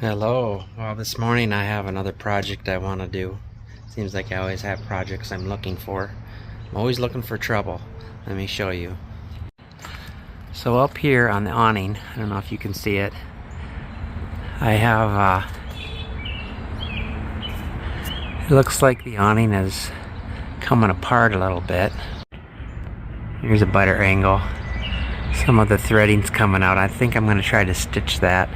Hello. Well, this morning I have another project I want to do. Seems like I always have projects I'm looking for. I'm always looking for trouble. Let me show you. So up here on the awning, I don't know if you can see it, I have it looks like the awning is coming apart a little bit. Here's a better angle. Some of the threading's coming out. I think I'm going to try to stitch that.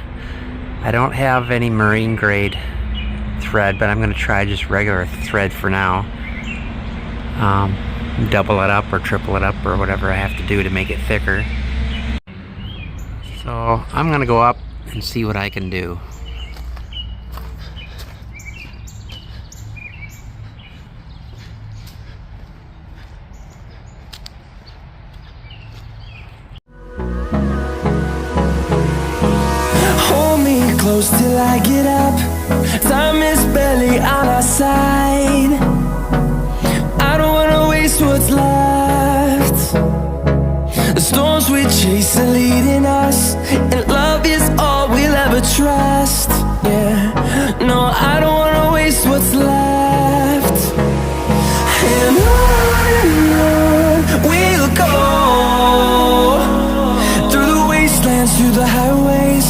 I don't have any marine grade thread, but I'm going to try just regular thread for now. Double it up or triple it up or whatever I have to do to make it thicker. So I'm going to go up and see what I can do. Close till I get up. Time is barely on our side. I don't wanna waste what's left. The storms we chase are leading us, and love is all we'll ever trust. Yeah, no, I don't wanna waste what's left. And on we'll go, through the wastelands, through the highways,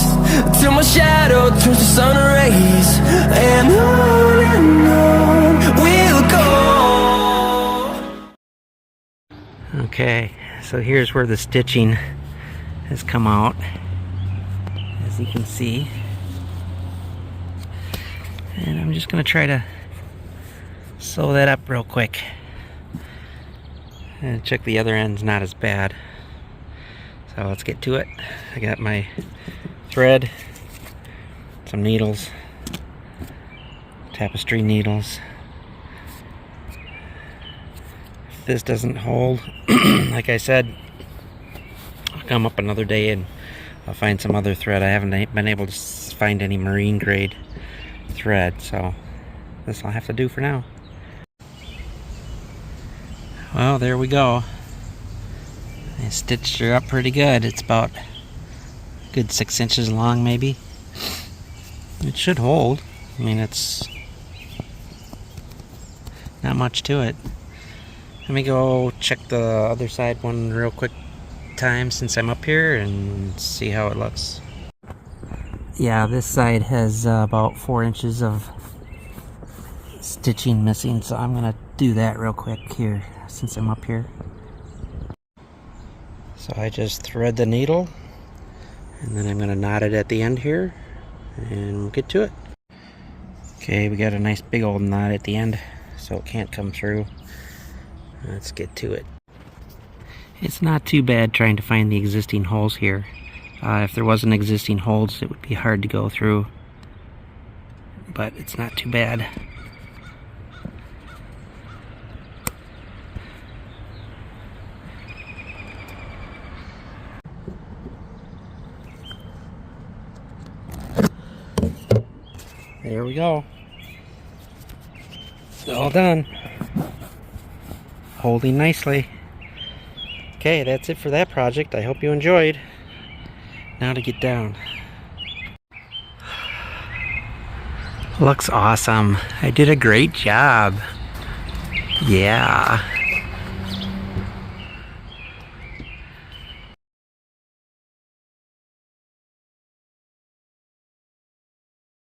till my shadow turns to sun rays. And on we'll go. Okay, so here's where the stitching has come out, as you can see. And I'm just going to try to sew that up real quick. And check the other end's not as bad. So let's get to it. I got my thread, some needles, tapestry needles. If this doesn't hold, like I said, I'll come up another day and I'll find some other thread. I haven't been able to find any marine grade thread, so this I'll have to do for now. Well, there we go. I stitched her up pretty good. It's about a good 6 inches long, maybe. It should hold. I mean, it's not much to it. Let me go check the other side one real quick time since I'm up here and see how it looks. Yeah, this side has about 4 inches of stitching missing, so I'm gonna do that real quick here since I'm up here. So I just thread the needle, and then I'm going to knot it at the end here, and we'll get to it. Okay, we got a nice big old knot at the end, so it can't come through. Let's get to it. It's not too bad trying to find the existing holes here. If there wasn't existing holes, it would be hard to go through, but it's not too bad. There we go. All done. Holding nicely. Okay, that's it for that project. I hope you enjoyed. Now to get down. Looks awesome. I did a great job. Yeah.